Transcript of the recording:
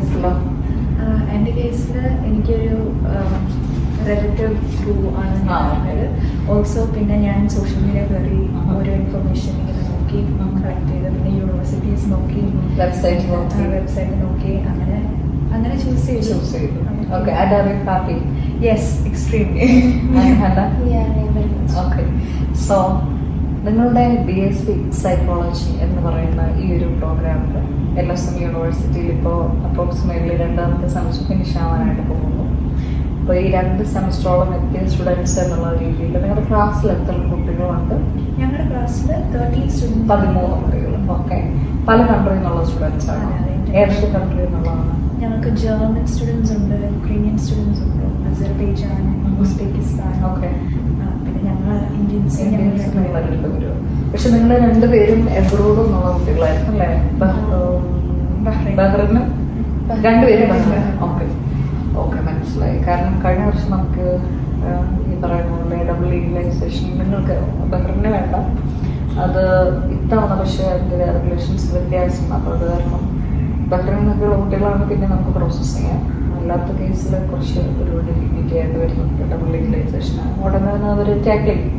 കേസിലോ? എൻ്റെ കേസിൽ എനിക്കൊരു റിലേറ്റീവ് ത്രൂ ആണ് പറഞ്ഞത്. ഓൾസോ പിന്നെ ഞാൻ സോഷ്യൽ മീഡിയ കയറി ഓരോ ഇൻഫർമേഷൻ ഇങ്ങനെ നോക്കി കളക്ട് ചെയ്ത്, പിന്നെ യൂണിവേഴ്സിറ്റീസ് നോക്കി, വെബ്സൈറ്റ് നോക്കി, അങ്ങനെ ചൂസ് ചെയ്തു. Okay, and are you happy? Yes, extremely. Okay, so നിങ്ങളുടെ BSc സൈക്കോളജി എന്ന് പറയുന്ന ഈ ഒരു പ്രോഗ്രാമിൽ LSM യൂണിവേഴ്സിറ്റിയിൽ ഇപ്പോൾ അപ്രോക്സിമേറ്റ്ലി 2ാമത്തെ സെമസ്റ്റർ ഫിനിഷ് ആവാനായിട്ട് പോകുന്നു. അപ്പോൾ ഈ 2 സെമസ്റ്ററോളം എത്തിയ സ്റ്റുഡൻസ് എന്നുള്ള രീതിയിൽ നിങ്ങളുടെ ക്ലാസ്സിൽ എത്ര കുട്ടികളുണ്ട്? ഞങ്ങളുടെ ക്ലാസ്സിൽ 13 സ്റ്റുഡൻസ്. 13 കുട്ടികൾ. ഓക്കെ, പല കൺട്രിയിൽ നിന്നുള്ള സ്റ്റുഡൻസ് ആണ്. ഏതൊക്കെ കൺട്രിയിൽ നിന്നുള്ളതാണ്? ഞങ്ങൾക്ക് ജർമ്മൻ സ്റ്റുഡൻസ് ഉണ്ട്, യുക്രൈനിയൻ സ്റ്റുഡൻസ് ഉണ്ട്, അസർബൈജാൻ, ഉസ്ബെക്കിസ്ഥാൻ. ഓക്കെ, പിന്നെ ഞങ്ങൾ ഇന്ത്യൻസ്. പക്ഷെ നിങ്ങൾ 2 പേരും എബ്രോഡ് എന്നുള്ള കുട്ടികളായിരുന്നു അല്ലേ? ബഹ്റിന് 2 പേരും ബഹ്റിൻ. ഓക്കെ ഓക്കെ, മനസ്സിലായി. കാരണം കഴിഞ്ഞ വർഷം നമുക്ക് ഈ പറയുന്ന പോലെ ഡബിൾ ലീഗലൈസേഷൻ നിങ്ങൾക്ക് ബഹ്റിന് വേണ്ട, അത് ഇത്തവണ പക്ഷേ അതിൻ്റെ റെഗുലേഷൻസ് വ്യത്യാസം. അപ്പോൾ അത് കാരണം ബഹ്റിൻ നിന്നൊക്കെയുള്ള കുട്ടികളാണ് പിന്നെ നമുക്ക് പ്രോസസ്സ് ചെയ്യാം. അല്ലാത്ത കേസിൽ കുറച്ച് ഒരു ഡിഫിക്കൽറ്റി ആയിട്ട് വരുന്നുണ്ട്. ഡബിൾ ലീഗലൈസേഷൻ ഉടനെ അവർ ടാക്കിൾ ചെയ്യും.